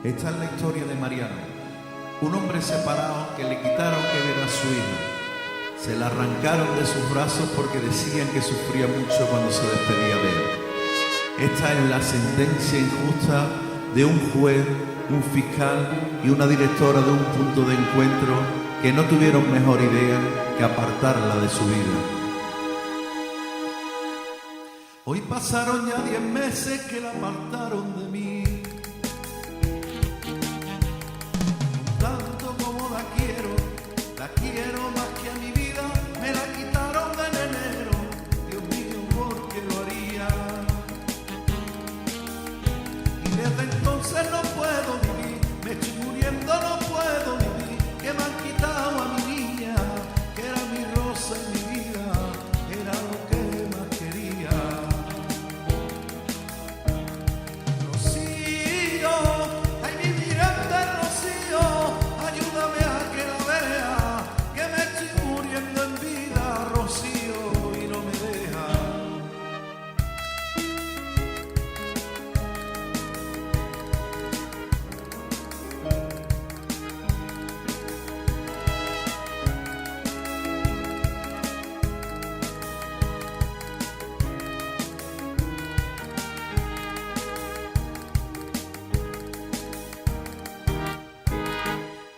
Esta es la historia de Mariano, un hombre separado que le quitaron que viera a su hija. Se la arrancaron de sus brazos porque decían que sufría mucho cuando se despedía de él. Esta es la sentencia injusta de un juez, un fiscal y una directora de un punto de encuentro que no tuvieron mejor idea que apartarla de su vida. Hoy pasaron ya 10 meses que la apartaron de mí. Tanto como la quiero más que a mi vida. Me la quitaron en enero. Dios mío, ¿por qué lo haría? Y desde entonces no puedo vivir. Me estoy muriendo, no puedo vivir. Que me han quitado a mi niña, que era mi rosa y mi vida. Era lo que más quería. Rocío, ay mi miranda Rocío, ayúdame a que la vea, que me estoy muriendo en vida, Rocío, y no me deja.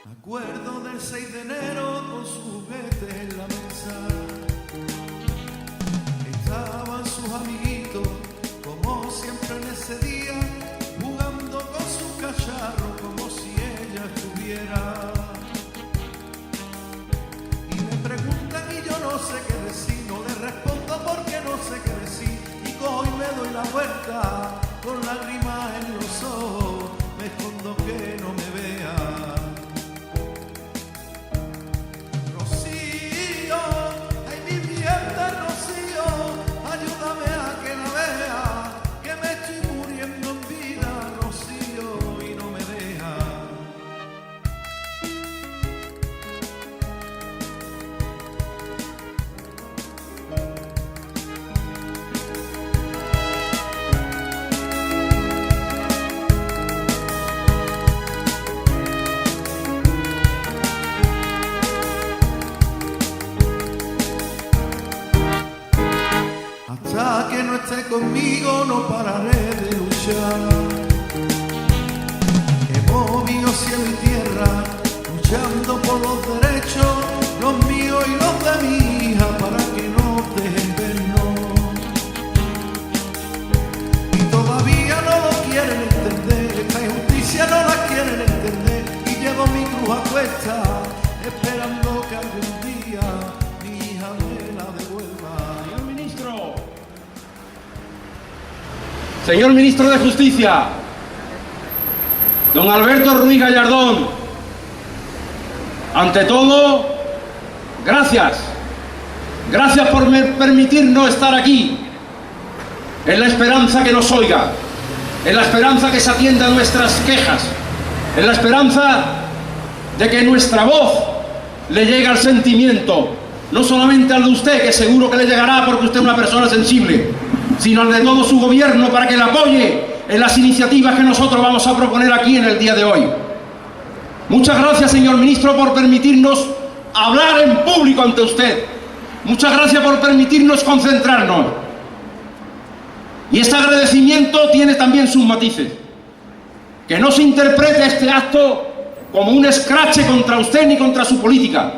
Me acuerdo del 6 de enero con sus juguetes en la mesa. Estaban sus amiguitos, como siempre en ese día, jugando con su cacharro como si ella estuviera. Y me preguntan y yo no sé qué decir, no le respondo porque no sé qué decir. Y cojo y me doy la vuelta, con lágrimas en los ojos, me escondo que no me vea. Rocío, ay mi mierda Rocío, ayúdame a que la vea, que me estoy muriendo en vida, Rocío, y no me deja. Hasta que no esté conmigo no pararé de luchar. He movido cielo y tierra, luchando por los derechos, los míos y los de mi hija, para que no dejen vernos. Y todavía no lo quieren entender, esta injusticia no la quieren entender. Y llevo mi cruz a cuesta, esperando que algún día mi hija me la devuelva. Señor ministro. Señor ministro de Justicia, don Alberto Ruiz Gallardón, ante todo, gracias. Gracias por permitirnos estar aquí, en la esperanza que nos oiga, en la esperanza que se atienda a nuestras quejas, en la esperanza de que nuestra voz le llegue al sentimiento, no solamente al de usted, que seguro que le llegará porque usted es una persona sensible, sino al de todo su gobierno, para que le apoye en las iniciativas que nosotros vamos a proponer aquí en el día de hoy. Muchas gracias, señor ministro, por permitirnos hablar en público ante usted. Muchas gracias por permitirnos concentrarnos. Y este agradecimiento tiene también sus matices. Que no se interprete este acto como un escrache contra usted ni contra su política.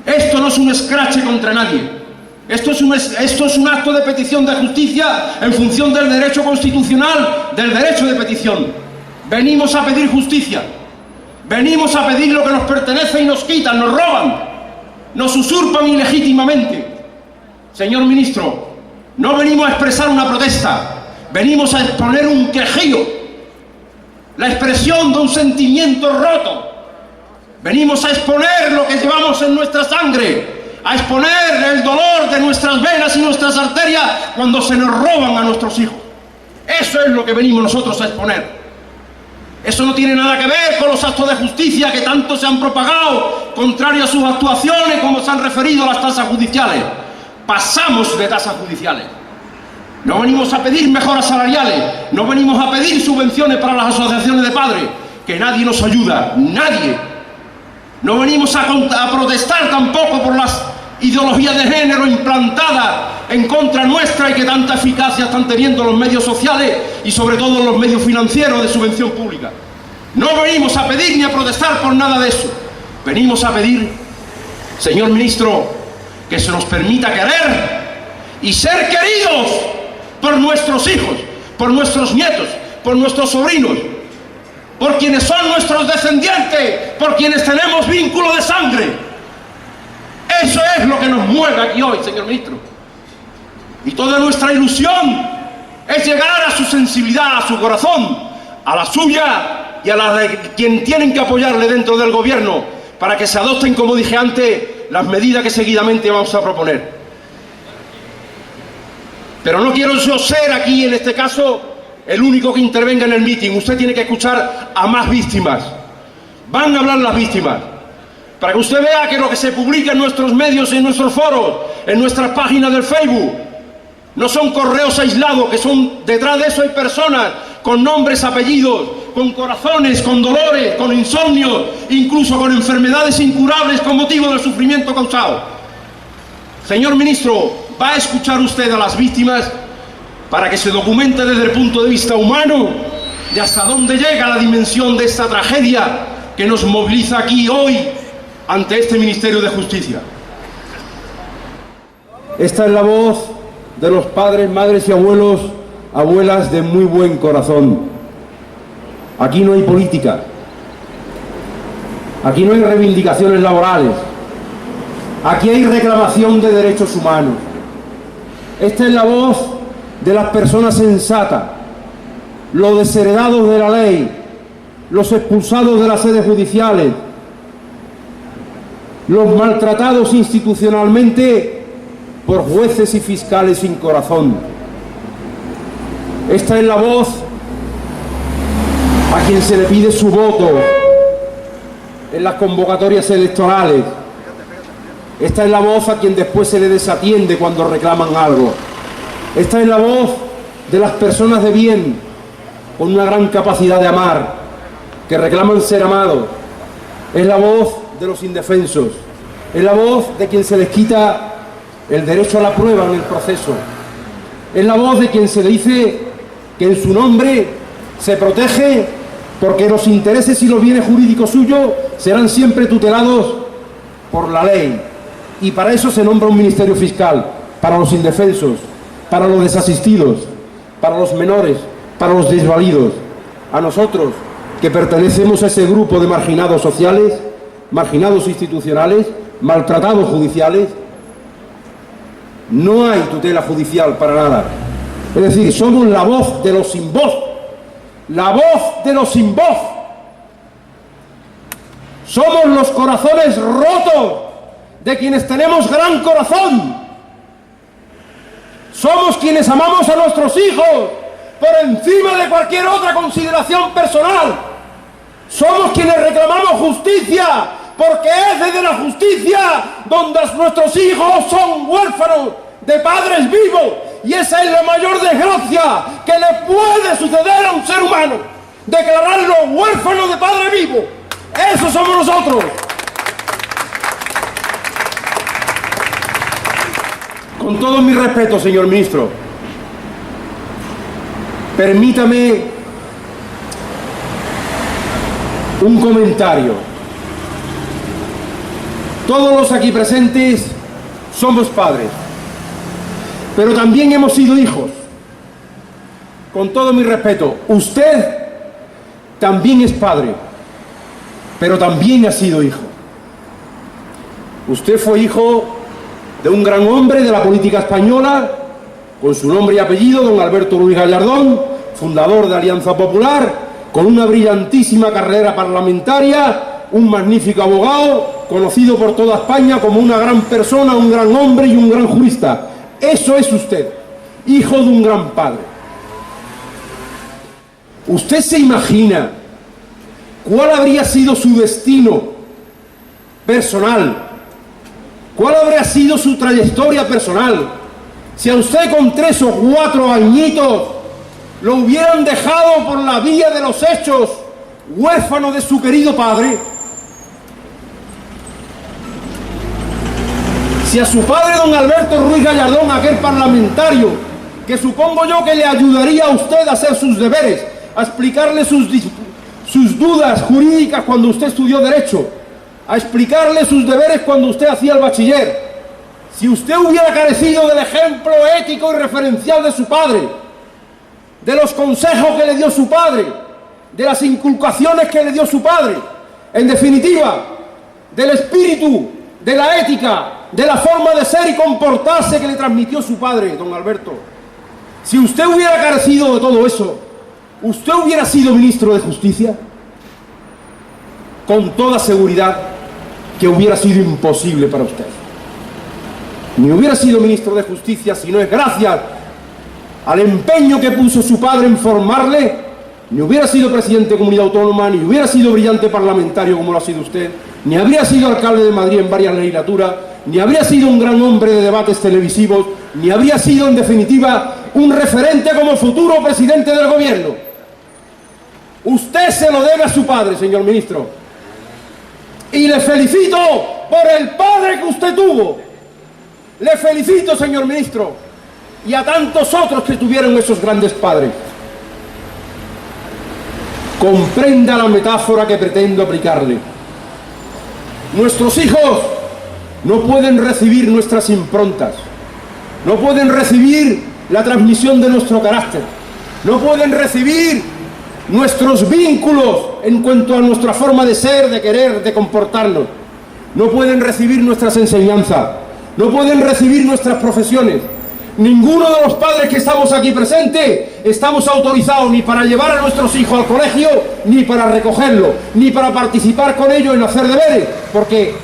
Esto no es un escrache contra nadie. Esto es un acto de petición de justicia en función del derecho constitucional, del derecho de petición. Venimos a pedir justicia. Venimos a pedir lo que nos pertenece y nos quitan, nos roban, nos usurpan ilegítimamente. Señor ministro, no venimos a expresar una protesta, venimos a exponer un quejío, la expresión de un sentimiento roto. Venimos a exponer lo que llevamos en nuestra sangre, a exponer el dolor de nuestras venas y nuestras arterias cuando se nos roban a nuestros hijos. Eso es lo que venimos nosotros a exponer. Eso no tiene nada que ver con los actos de justicia que tanto se han propagado, contrario a sus actuaciones, como se han referido a las tasas judiciales. Pasamos de tasas judiciales. No venimos a pedir mejoras salariales, no venimos a pedir subvenciones para las asociaciones de padres. que nadie nos ayuda, nadie. No venimos a protestar tampoco por las ideologías de género implantadas en contra nuestra y que tanta eficacia están teniendo los medios sociales y sobre todo los medios financieros de subvención pública. No venimos a pedir ni a protestar por nada de eso. Venimos a pedir, señor ministro, que se nos permita querer y ser queridos por nuestros hijos, por nuestros nietos, por nuestros sobrinos, por quienes son nuestros descendientes, por quienes tenemos vínculo de sangre. Eso es lo que nos mueve aquí hoy, señor ministro. Y toda nuestra ilusión es llegar a su sensibilidad, a su corazón, a la suya y a la de quien tienen que apoyarle dentro del gobierno, para que se adopten, como dije antes, las medidas que seguidamente vamos a proponer. Pero no quiero yo ser aquí, en este caso, el único que intervenga en el mitin. Usted tiene que escuchar a más víctimas. Van a hablar las víctimas, para que usted vea que lo que se publica en nuestros medios, en nuestros foros, en nuestras páginas del Facebook, no son correos aislados, que son, detrás de eso hay personas con nombres, apellidos, con corazones, con dolores, con insomnio, incluso con enfermedades incurables con motivo del sufrimiento causado. Señor ministro, ¿va a escuchar usted a las víctimas para que se documente desde el punto de vista humano de hasta dónde llega la dimensión de esta tragedia que nos moviliza aquí hoy ante este Ministerio de Justicia? Esta es la voz de los padres, madres y abuelos, abuelas de muy buen corazón. Aquí no hay política, aquí no hay reivindicaciones laborales, aquí hay reclamación de derechos humanos. Esta es la voz de las personas sensatas, los desheredados de la ley, los expulsados de las sedes judiciales, los maltratados institucionalmente por jueces y fiscales sin corazón. Esta es la voz a quien se le pide su voto en las convocatorias electorales. Esta es la voz a quien después se le desatiende cuando reclaman algo. Esta es la voz de las personas de bien, con una gran capacidad de amar, que reclaman ser amados. Es la voz de los indefensos. Es la voz de quien se les quita el derecho a la prueba en el proceso. Es la voz de quien se le dice que en su nombre se protege porque los intereses y los bienes jurídicos suyos serán siempre tutelados por la ley. Y para eso se nombra un ministerio fiscal, para los indefensos, para los desasistidos, para los menores, para los desvalidos. A nosotros, que pertenecemos a ese grupo de marginados sociales, marginados institucionales, maltratados judiciales, no hay tutela judicial para nada. Es decir, somos la voz de los sin voz, la voz de los sin voz. Somos los corazones rotos de quienes tenemos gran corazón. Somos quienes amamos a nuestros hijos por encima de cualquier otra consideración personal. Somos quienes reclamamos justicia, porque es desde la justicia donde nuestros hijos son huérfanos de padres vivos. Y esa es la mayor desgracia que le puede suceder a un ser humano, declararlo huérfano de padre vivo. Eso somos nosotros. Con todo mi respeto, señor ministro, permítame un comentario. Todos los aquí presentes somos padres, pero también hemos sido hijos. Con todo mi respeto, usted también es padre, pero también ha sido hijo. Usted fue hijo de un gran hombre de la política española, con su nombre y apellido, don Alberto Luis Gallardón, fundador de Alianza Popular, con una brillantísima carrera parlamentaria, un magnífico abogado, conocido por toda España como una gran persona, un gran hombre y un gran jurista. Eso es usted, hijo de un gran padre. ¿Usted se imagina cuál habría sido su destino personal? ¿Cuál habría sido su trayectoria personal si a usted con 3 o 4 añitos lo hubieran dejado por la vía de los hechos huérfano de su querido padre, si a su padre, don Alberto Ruiz Gallardón, aquel parlamentario, que supongo yo que le ayudaría a usted a hacer sus deberes, a explicarle sus dudas jurídicas cuando usted estudió Derecho, a explicarle sus deberes cuando usted hacía el bachiller, si usted hubiera carecido del ejemplo ético y referencial de su padre, de los consejos que le dio su padre, de las inculcaciones que le dio su padre, en definitiva, del espíritu, de la ética, de la forma de ser y comportarse que le transmitió su padre, don Alberto, si usted hubiera carecido de todo eso, ¿usted hubiera sido ministro de Justicia? Con toda seguridad que hubiera sido imposible para usted. Ni hubiera sido ministro de Justicia si no es gracias al empeño que puso su padre en formarle, ni hubiera sido presidente de comunidad autónoma, ni hubiera sido brillante parlamentario como lo ha sido usted, ni habría sido alcalde de Madrid en varias legislaturas, ni habría sido un gran hombre de debates televisivos, ni habría sido, en definitiva, un referente como futuro presidente del gobierno. Usted se lo debe a su padre, señor ministro. Y le felicito por el padre que usted tuvo. Le felicito, señor ministro, y a tantos otros que tuvieron esos grandes padres. Comprenda la metáfora que pretendo aplicarle. Nuestros hijos no pueden recibir nuestras improntas, no pueden recibir la transmisión de nuestro carácter, no pueden recibir nuestros vínculos en cuanto a nuestra forma de ser, de querer, de comportarnos, no pueden recibir nuestras enseñanzas, no pueden recibir nuestras profesiones. Ninguno de los padres que estamos aquí presentes estamos autorizados ni para llevar a nuestros hijos al colegio, ni para recogerlos, ni para participar con ellos en hacer deberes, porque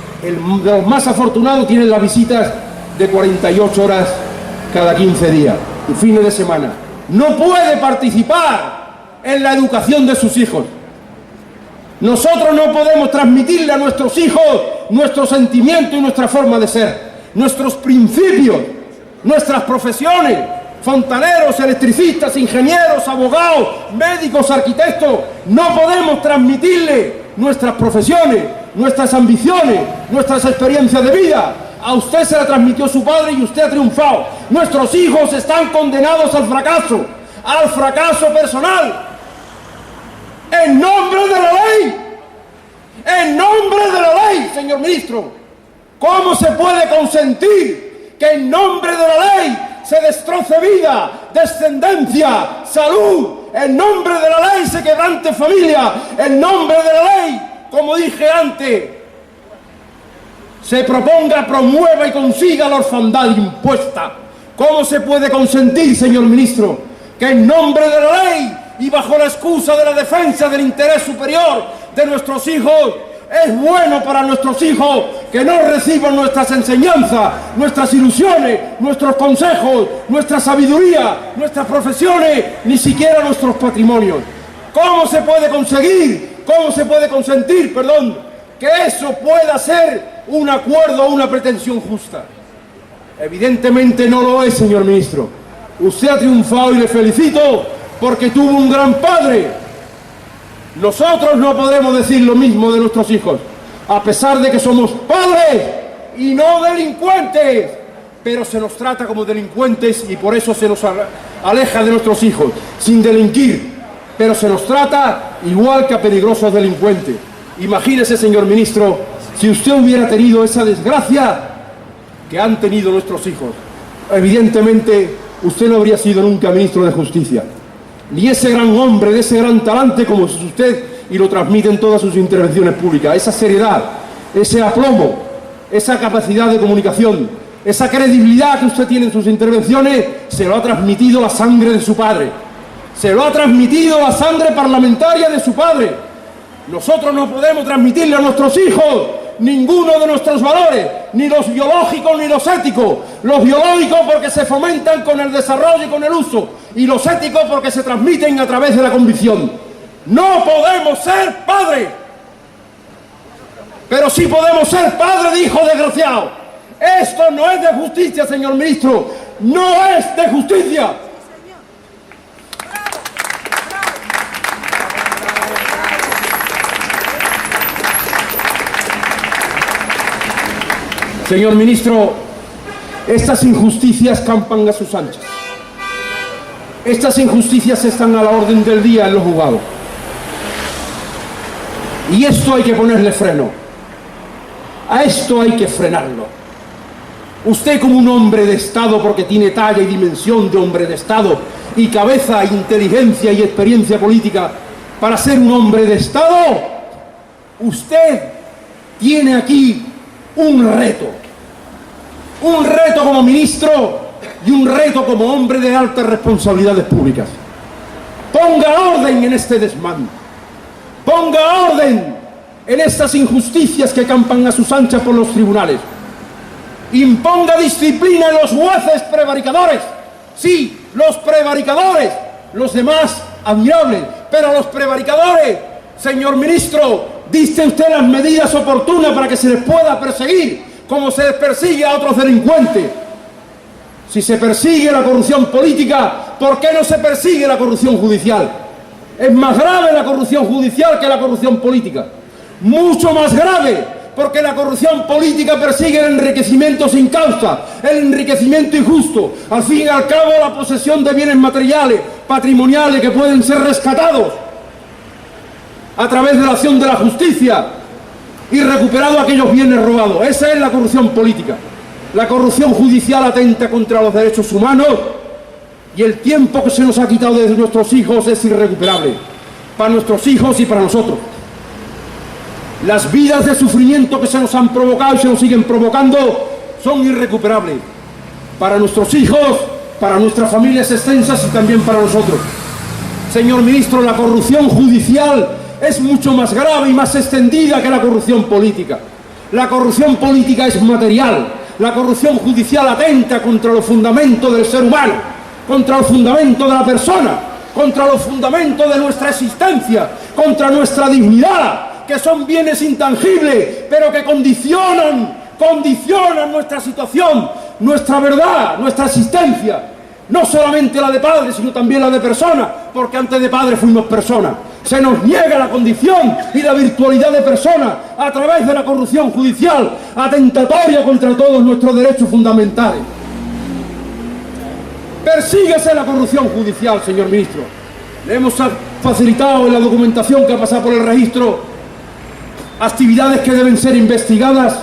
los más afortunados tienen las visitas de 48 horas cada 15 días y fines de semana. No puede participar en la educación de sus hijos. Nosotros no podemos transmitirle a nuestros hijos nuestros sentimientos y nuestra forma de ser, nuestros principios, nuestras profesiones, fontaneros, electricistas, ingenieros, abogados, médicos, arquitectos. No podemos transmitirle nuestras profesiones, nuestras ambiciones, nuestras experiencias de vida. A usted se la transmitió su padre y usted ha triunfado. Nuestros hijos están condenados al fracaso personal. En nombre de la ley, en nombre de la ley, señor ministro, ¿cómo se puede consentir que en nombre de la ley se destroce vida, descendencia, salud? En nombre de la ley se quebrante familia. En nombre de la ley, como dije antes, se proponga, promueva y consiga la orfandad impuesta. ¿Cómo se puede consentir, señor ministro, que en nombre de la ley y bajo la excusa de la defensa del interés superior de nuestros hijos, es bueno para nuestros hijos que no reciban nuestras enseñanzas, nuestras ilusiones, nuestros consejos, nuestra sabiduría, nuestras profesiones, ni siquiera nuestros patrimonios? ¿Cómo se puede consentir, que eso pueda ser un acuerdo o una pretensión justa? Evidentemente no lo es, señor ministro. Usted ha triunfado y le felicito porque tuvo un gran padre. Nosotros no podemos decir lo mismo de nuestros hijos, a pesar de que somos padres y no delincuentes, pero se nos trata como delincuentes y por eso se nos aleja de nuestros hijos, sin delinquir, pero se nos trata igual que a peligrosos delincuentes. Imagínese, señor ministro, si usted hubiera tenido esa desgracia que han tenido nuestros hijos. Evidentemente, usted no habría sido nunca ministro de Justicia, ni ese gran hombre, de ese gran talante como es usted, y lo transmite en todas sus intervenciones públicas. Esa seriedad, ese aplomo, esa capacidad de comunicación, esa credibilidad que usted tiene en sus intervenciones, se lo ha transmitido la sangre de su padre, se lo ha transmitido la sangre parlamentaria de su padre. Nosotros no podemos transmitirle a nuestros hijos ninguno de nuestros valores, ni los biológicos ni los éticos. Los biológicos porque se fomentan con el desarrollo y con el uso, y los éticos porque se transmiten a través de la convicción. No podemos ser padres, pero sí podemos ser padres de hijos desgraciados. Esto no es de justicia, señor ministro, no es de justicia. Señor ministro, estas injusticias campan a sus anchas. Estas injusticias están a la orden del día en los juzgados. Y esto hay que ponerle freno. A esto hay que frenarlo. Usted, como un hombre de Estado, porque tiene talla y dimensión de hombre de Estado, y cabeza, inteligencia y experiencia política para ser un hombre de Estado, usted tiene aquí un reto como ministro y un reto como hombre de altas responsabilidades públicas. Ponga orden en este desmán, ponga orden en estas injusticias que campan a sus anchas por los tribunales, imponga disciplina en los jueces prevaricadores. Sí, los prevaricadores, los demás admirables, pero los prevaricadores, señor ministro, diste usted las medidas oportunas para que se les pueda perseguir, como se les persigue a otros delincuentes. Si se persigue la corrupción política, ¿por qué no se persigue la corrupción judicial? Es más grave la corrupción judicial que la corrupción política. Mucho más grave, porque la corrupción política persigue el enriquecimiento sin causa, el enriquecimiento injusto, al fin y al cabo la posesión de bienes materiales, patrimoniales que pueden ser rescatados a través de la acción de la justicia y recuperados aquellos bienes robados. Esa es la corrupción política. La corrupción judicial atenta contra los derechos humanos y el tiempo que se nos ha quitado de nuestros hijos es irrecuperable, para nuestros hijos y para nosotros. Las vidas de sufrimiento que se nos han provocado y se nos siguen provocando son irrecuperables para nuestros hijos, para nuestras familias extensas y también para nosotros. Señor ministro, la corrupción judicial es mucho más grave y más extendida que la corrupción política. La corrupción política es material, la corrupción judicial atenta contra los fundamentos del ser humano, contra los fundamentos de la persona, contra los fundamentos de nuestra existencia, contra nuestra dignidad, que son bienes intangibles, pero que condicionan nuestra situación, nuestra verdad, nuestra existencia. No solamente la de padre, sino también la de persona, porque antes de padre fuimos personas. Se nos niega la condición y la virtualidad de persona a través de la corrupción judicial, atentatoria contra todos nuestros derechos fundamentales. Persíguese la corrupción judicial, señor ministro. Le hemos facilitado en la documentación que ha pasado por el registro actividades que deben ser investigadas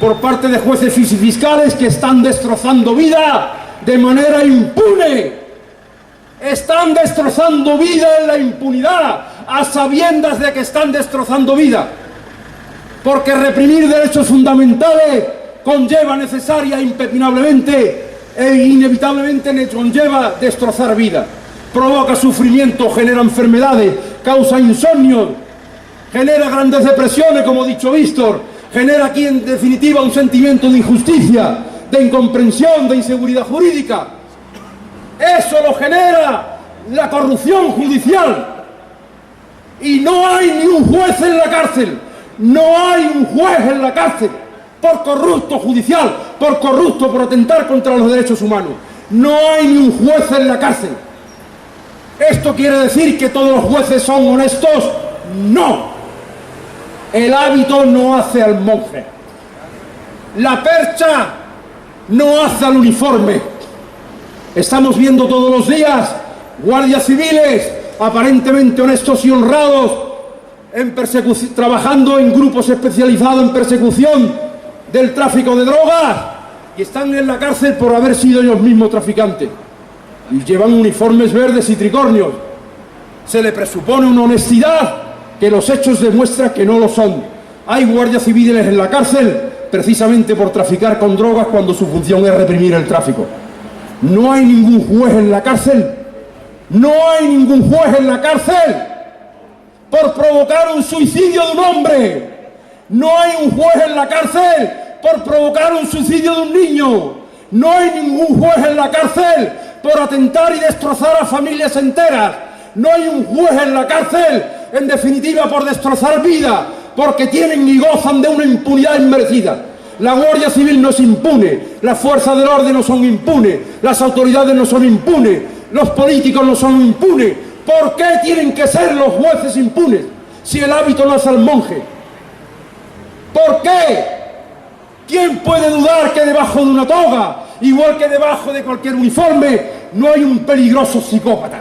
por parte de jueces y fiscales que están destrozando vida de manera impune. Están destrozando vida en la impunidad, a sabiendas de que están destrozando vida. Porque reprimir derechos fundamentales conlleva necesaria, impepinablemente e inevitablemente conlleva destrozar vida. Provoca sufrimiento, genera enfermedades, causa insomnio, genera grandes depresiones, como ha dicho Víctor, genera aquí en definitiva un sentimiento de injusticia, de incomprensión, de inseguridad jurídica. Eso lo genera la corrupción judicial. Y no hay ni un juez en la cárcel, no hay un juez en la cárcel por corrupto judicial, por corrupto, por atentar contra los derechos humanos. No hay ni un juez en la cárcel. ¿Esto quiere decir que todos los jueces son honestos? No. El hábito no hace al monje. La percha no hace al uniforme. Estamos viendo todos los días guardias civiles aparentemente honestos y honrados trabajando en grupos especializados en persecución del tráfico de drogas y están en la cárcel por haber sido ellos mismos traficantes y llevan uniformes verdes y tricornios. Se le presupone una honestidad que los hechos demuestran que no lo son. Hay guardias civiles en la cárcel precisamente por traficar con drogas cuando su función es reprimir el tráfico. No hay ningún juez en la cárcel, no hay ningún juez en la cárcel por provocar un suicidio de un hombre, no hay un juez en la cárcel por provocar un suicidio de un niño, no hay ningún juez en la cárcel por atentar y destrozar a familias enteras, no hay un juez en la cárcel, en definitiva, por destrozar vida, porque tienen y gozan de una impunidad inmerecida. La Guardia Civil no es impune, las fuerzas del orden no son impunes, las autoridades no son impunes, los políticos no son impunes. ¿Por qué tienen que ser los jueces impunes si el hábito no es al monje? ¿Por qué? ¿Quién puede dudar que debajo de una toga, igual que debajo de cualquier uniforme, no hay un peligroso psicópata?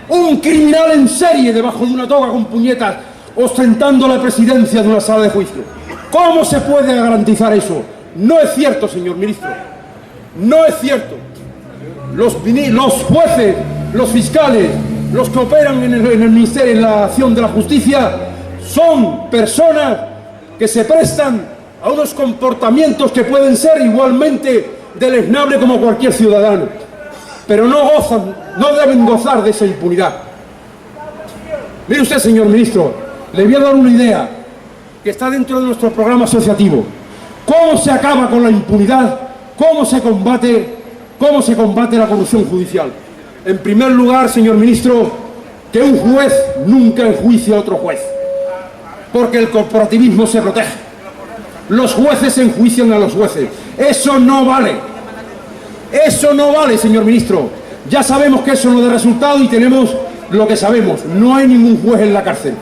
Un criminal en serie debajo de una toga con puñetas, ostentando la presidencia de una sala de juicio. ¿Cómo se puede garantizar eso? No es cierto, señor ministro. No es cierto. Los jueces, los fiscales, los que operan en el Ministerio, en la acción de la justicia, son personas que se prestan a unos comportamientos que pueden ser igualmente deleznables como cualquier ciudadano, pero no deben gozar de esa impunidad. Mire usted, señor ministro, le voy a dar una idea que está dentro de nuestro programa asociativo. ¿Cómo se acaba con la impunidad? ¿Cómo se combate la corrupción judicial? En primer lugar, señor ministro, que un juez nunca enjuicie a otro juez, porque el corporativismo se protege. Los jueces enjuician a los jueces. Eso no vale. Eso no vale, señor ministro. Ya sabemos que eso no da resultado y tenemos lo que sabemos. No hay ningún juez en la cárcel.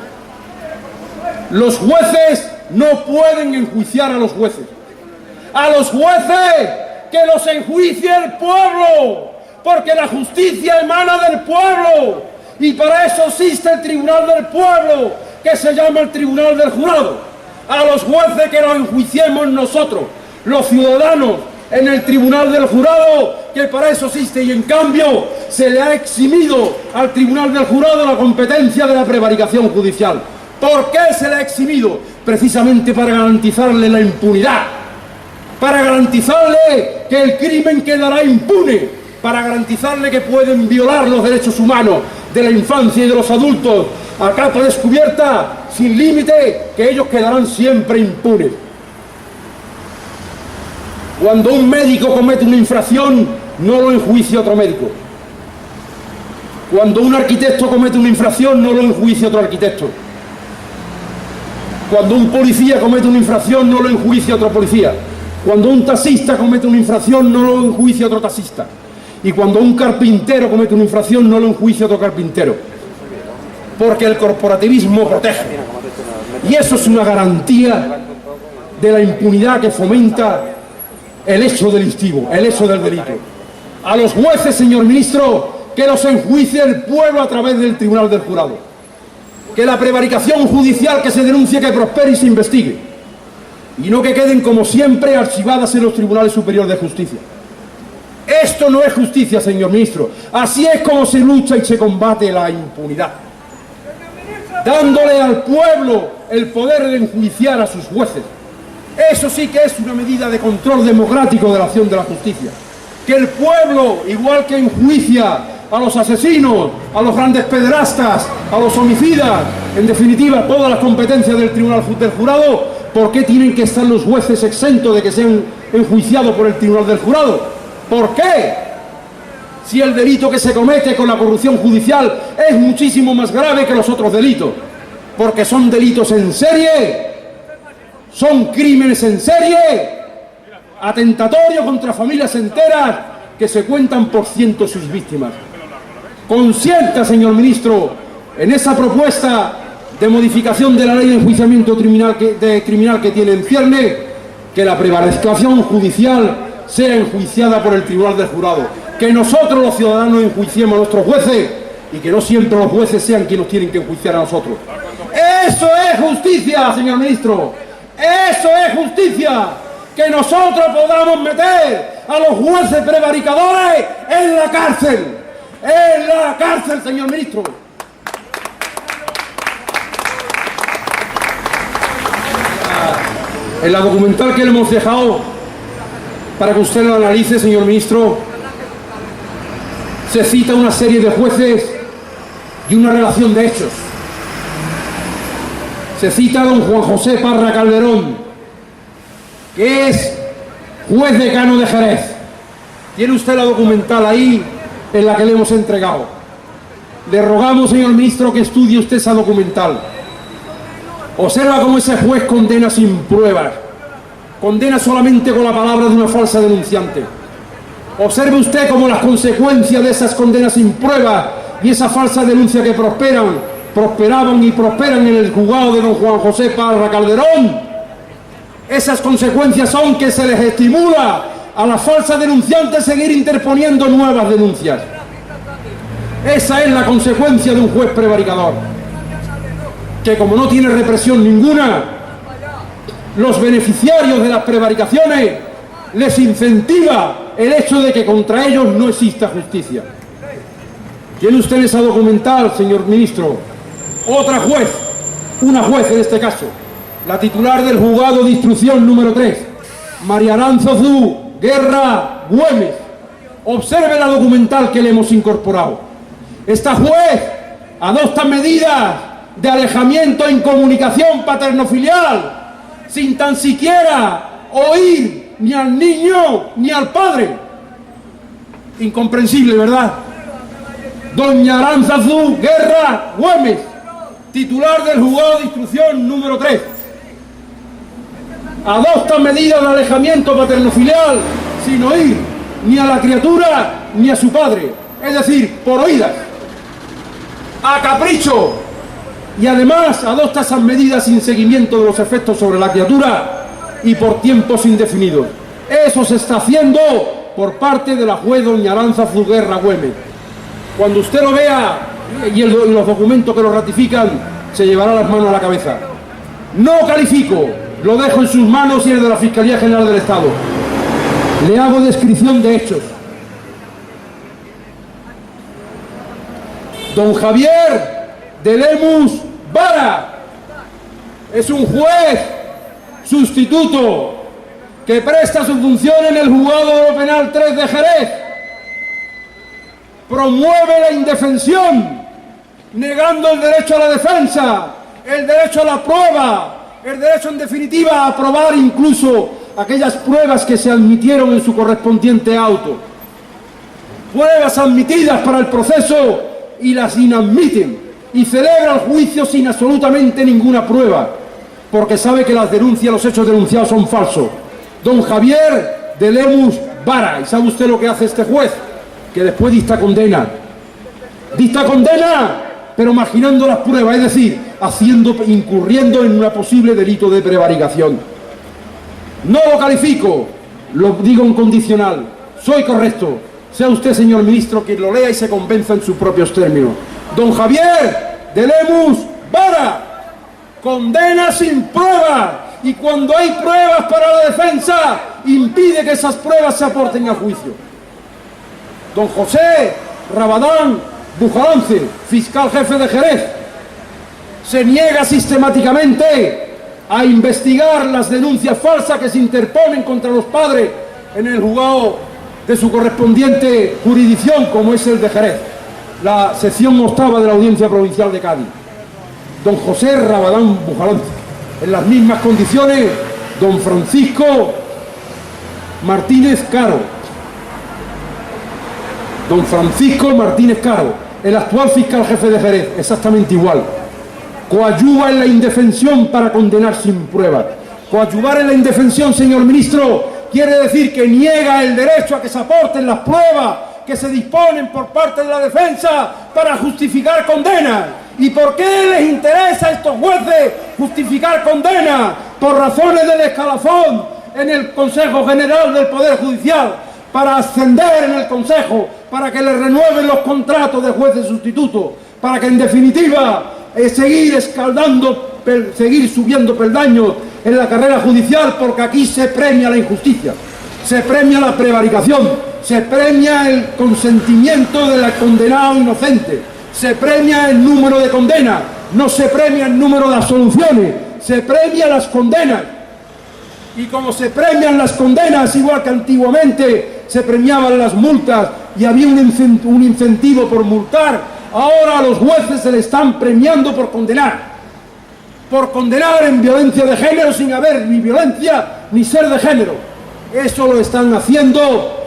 Los jueces no pueden enjuiciar a los jueces. A los jueces que los enjuicie el pueblo, porque la justicia emana del pueblo y para eso existe el Tribunal del Pueblo, que se llama el Tribunal del Jurado. A los jueces que los enjuiciemos nosotros, los ciudadanos, en el Tribunal del Jurado, que para eso existe, y en cambio se le ha eximido al Tribunal del Jurado la competencia de la prevaricación judicial. ¿Por qué se le ha eximido? Precisamente para garantizarle la impunidad, para garantizarle que el crimen quedará impune, para garantizarle que pueden violar los derechos humanos de la infancia y de los adultos a capa descubierta, sin límite, que ellos quedarán siempre impunes. Cuando un médico comete una infracción, no lo enjuicia otro médico. Cuando un arquitecto comete una infracción, no lo enjuicia otro arquitecto. Cuando un policía comete una infracción, no lo enjuicia otro policía. Cuando un taxista comete una infracción, no lo enjuicia otro taxista. Y cuando un carpintero comete una infracción, no lo enjuicia otro carpintero. Porque el corporativismo protege. Y eso es una garantía de la impunidad que fomenta el hecho delictivo, el hecho del delito. A los jueces, señor ministro, que los enjuicie el pueblo a través del Tribunal del Jurado. Que la prevaricación judicial que se denuncie, que prospere y se investigue. Y no que queden, como siempre, archivadas en los tribunales superiores de justicia. Esto no es justicia, señor ministro. Así es como se lucha y se combate la impunidad. Dándole al pueblo el poder de enjuiciar a sus jueces. Eso sí que es una medida de control democrático de la acción de la justicia. Que el pueblo, igual que enjuicia a los asesinos, a los grandes pederastas, a los homicidas, en definitiva, todas las competencias del Tribunal del Jurado, ¿por qué tienen que estar los jueces exentos de que sean enjuiciados por el Tribunal del Jurado? ¿Por qué? Si el delito que se comete con la corrupción judicial es muchísimo más grave que los otros delitos, porque son delitos en serie, son crímenes en serie, atentatorios contra familias enteras que se cuentan por cientos sus víctimas. Consienta, señor ministro, en esa propuesta de modificación de la ley de enjuiciamiento criminal que tiene en cierne, que la prevaricación judicial sea enjuiciada por el Tribunal del Jurado. Que nosotros los ciudadanos enjuiciemos a nuestros jueces y que no siempre los jueces sean quienes tienen que enjuiciar a nosotros. ¡Eso es justicia, señor ministro! ¡Eso es justicia! Que nosotros podamos meter a los jueces prevaricadores en la cárcel. ¡En la cárcel, señor ministro! En la documental que le hemos dejado para que usted lo analice, señor ministro, se cita una serie de jueces y una relación de hechos. Se cita a don Juan José Parra Calderón, que es juez decano de Jerez. Tiene usted la documental ahí en la que le hemos entregado. Le rogamos, señor ministro, que estudie usted esa documental. Observa cómo ese juez condena sin pruebas, condena solamente con la palabra de una falsa denunciante. Observe usted cómo las consecuencias de esas condenas sin pruebas y esa falsa denuncia que prosperaban y prosperan en el juzgado de don Juan José Parra Calderón, Esas consecuencias son que se les estimula a las falsas denunciantes seguir interponiendo nuevas denuncias. Esa es la consecuencia de un juez prevaricador, que como no tiene represión ninguna, los beneficiarios de las prevaricaciones les incentiva el hecho de que contra ellos no exista justicia. ¿Tiene usted esa documental, señor ministro? Otra juez, una juez en este caso, la titular del juzgado de instrucción número 3, María Aránzazu Guerra Güemes. Observe la documental que le hemos incorporado. Esta juez adopta medidas de alejamiento e incomunicación paterno-filial sin tan siquiera oír ni al niño ni al padre. Incomprensible, ¿verdad? Doña Aránzazu Guerra Güemes, titular del juzgado de instrucción número 3, adopta medidas de alejamiento paterno-filial sin oír ni a la criatura ni a su padre, es decir, por oídas, a capricho, y además adopta esas medidas sin seguimiento de los efectos sobre la criatura y por tiempos indefinidos. Eso se está haciendo por parte de la juez doña Aránzazu Guerra Güemes. Cuando usted lo vea y los documentos que lo ratifican, se llevará las manos a la cabeza. No califico, lo dejo en sus manos y en el de la Fiscalía General del Estado. Le hago descripción de hechos. Don Javier de Lemus Vara es un juez sustituto que presta su función en el Juzgado Penal 3 de Jerez. Promueve la indefensión, negando el derecho a la defensa, el derecho a la prueba, el derecho en definitiva a probar incluso aquellas pruebas que se admitieron en su correspondiente auto. Pruebas admitidas para el proceso y las inadmiten, y celebra el juicio sin absolutamente ninguna prueba, porque sabe que las denuncias, los hechos denunciados son falsos. Don Javier de Lemus Vara, ¿y sabe usted lo que hace este juez? Que después dicta condena. Dicta condena, pero marginando las pruebas, es decir, incurriendo en un posible delito de prevaricación. No lo califico, lo digo en condicional, soy correcto. Sea usted, señor ministro, quien lo lea y se convenza en sus propios términos. Don Javier de Lemus Vara condena sin pruebas, y cuando hay pruebas para la defensa, impide que esas pruebas se aporten a juicio. Don José Rabadán Bujalance, fiscal jefe de Jerez, se niega sistemáticamente a investigar las denuncias falsas que se interponen contra los padres en el juzgado de su correspondiente jurisdicción, como es el de Jerez, la sección octava de la Audiencia Provincial de Cádiz. Don José Rabadán Bujalance, en las mismas condiciones, don Francisco Martínez Caro. Don Francisco Martínez Caro, el actual fiscal jefe de Jerez, exactamente igual. Coadyuva en la indefensión para condenar sin pruebas. Coadyuvar en la indefensión, señor ministro, quiere decir que niega el derecho a que se aporten las pruebas que se disponen por parte de la defensa para justificar condenas. ¿Y por qué les interesa a estos jueces justificar condenas? Por razones del escalafón en el Consejo General del Poder Judicial, para ascender en el Consejo, para que le renueven los contratos de jueces sustitutos, para que en definitiva seguir escaldando, seguir subiendo peldaños en la carrera judicial, porque aquí se premia la injusticia, se premia la prevaricación, se premia el consentimiento del condenado inocente, se premia el número de condenas, no se premia el número de absoluciones, se premia las condenas. Y como se premian las condenas, igual que antiguamente se premiaban las multas y había un incentivo por multar, ahora a los jueces se le están premiando por condenar en violencia de género sin haber ni violencia ni ser de género. Eso lo están haciendo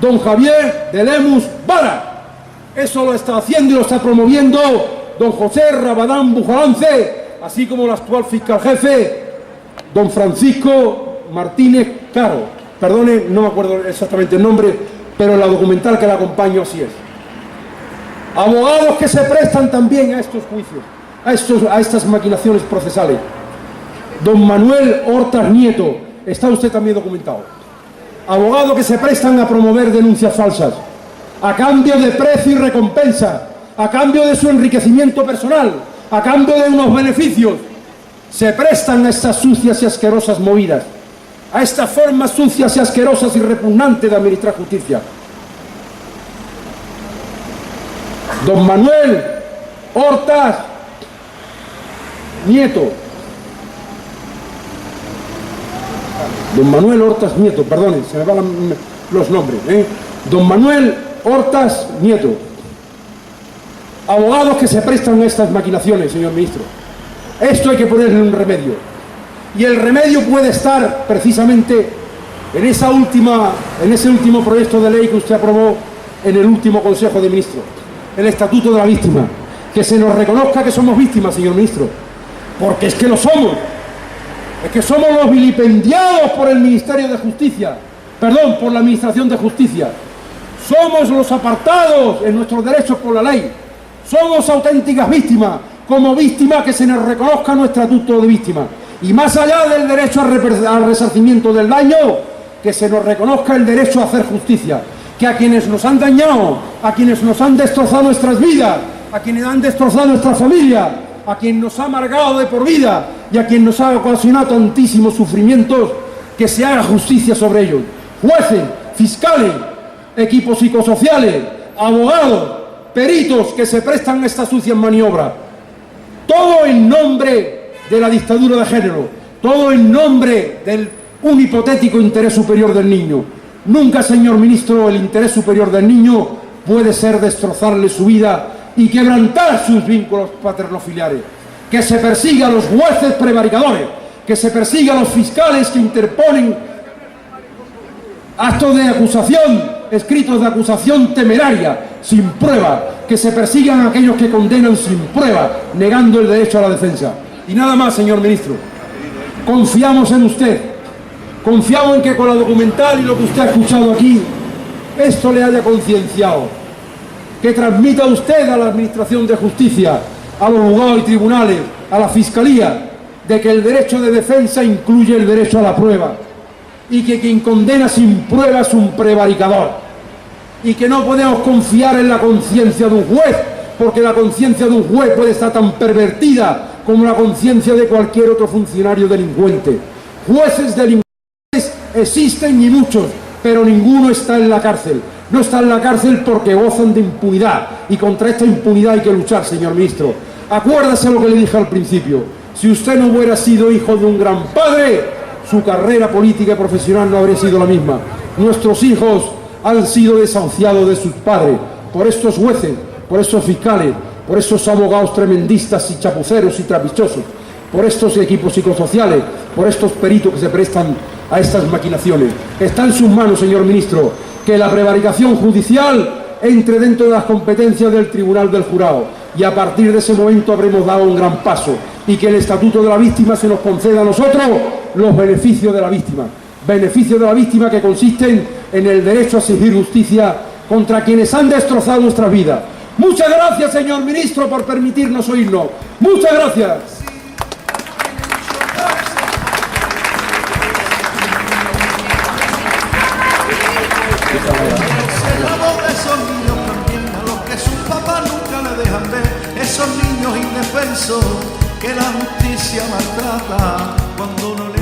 don Javier de Lemus Vara. Eso lo está haciendo y lo está promoviendo don José Rabadán Bujalance, así como el actual fiscal jefe, don Francisco Martínez Caro. Perdone, no me acuerdo exactamente el nombre, pero la documental que la acompaño así es. Abogados que se prestan también a estos juicios, a estas maquinaciones procesales. don Manuel Hortas Nieto, está usted también documentado. Abogado que se prestan a promover denuncias falsas, a cambio de precio y recompensa, a cambio de su enriquecimiento personal, a cambio de unos beneficios, se prestan a estas sucias y asquerosas movidas, a estas formas sucias y asquerosas y repugnantes de administrar justicia. Don Manuel Hortas Nieto. Don Manuel Hortas Nieto, perdone, se me van los nombres. Don Manuel Hortas Nieto. Abogados que se prestan a estas maquinaciones, señor ministro. Esto hay que ponerle un remedio. Y el remedio puede estar precisamente en ese último proyecto de ley que usted aprobó en el último Consejo de Ministros, el Estatuto de la Víctima. Que se nos reconozca que somos víctimas, señor ministro, porque es que lo somos. Es que somos los vilipendiados por el Ministerio de Justicia, perdón, por la Administración de Justicia. Somos los apartados en nuestros derechos por la ley. Somos auténticas víctimas, como víctimas que se nos reconozca nuestro estatuto de víctima. Y más allá del derecho al resarcimiento del daño, que se nos reconozca el derecho a hacer justicia. Que a quienes nos han dañado, a quienes nos han destrozado nuestras vidas, a quienes han destrozado nuestra familia, a quien nos ha amargado de por vida y a quien nos ha ocasionado tantísimos sufrimientos, que se haga justicia sobre ellos. Jueces, fiscales, equipos psicosociales, abogados, peritos que se prestan a estas sucias maniobras. Todo en nombre de la dictadura de género, todo en nombre del un hipotético interés superior del niño. Nunca, señor ministro, el interés superior del niño puede ser destrozarle su vida y quebrantar sus vínculos paternofiliares. Que se persiga a los jueces prevaricadores, que se persiga a los fiscales que interponen actos de acusación, escritos de acusación temeraria, sin prueba, que se persigan a aquellos que condenan sin prueba, negando el derecho a la defensa. Y nada más, señor ministro. Confiamos en usted. Confiamos en que con la documental y lo que usted ha escuchado aquí, esto le haya concienciado. Que transmita usted a la Administración de Justicia, a los juzgados y tribunales, a la Fiscalía, de que el derecho de defensa incluye el derecho a la prueba y que quien condena sin prueba es un prevaricador y que no podemos confiar en la conciencia de un juez, porque la conciencia de un juez puede estar tan pervertida como la conciencia de cualquier otro funcionario delincuente. Jueces delincuentes existen y muchos, pero ninguno está en la cárcel. No está en la cárcel porque gozan de impunidad, y contra esta impunidad hay que luchar, señor ministro. Acuérdese lo que le dije al principio: si usted no hubiera sido hijo de un gran padre, su carrera política y profesional no habría sido la misma. Nuestros hijos han sido desahuciados de sus padres por estos jueces, por estos fiscales, por estos abogados tremendistas y chapuceros y trapichosos, por estos equipos psicosociales, por estos peritos que se prestan a estas maquinaciones. Está en sus manos, señor ministro, que la prevaricación judicial entre dentro de las competencias del Tribunal del Jurado, y a partir de ese momento habremos dado un gran paso, y que el Estatuto de la Víctima se nos conceda a nosotros los beneficios de la víctima, beneficios de la víctima que consisten en el derecho a exigir justicia contra quienes han destrozado nuestras vidas. Muchas gracias, señor ministro, por permitirnos oírnos. Muchas gracias. Esos niños también, a los que sus papás nunca le dejan ver, esos niños indefensos que la justicia maltrata cuando no le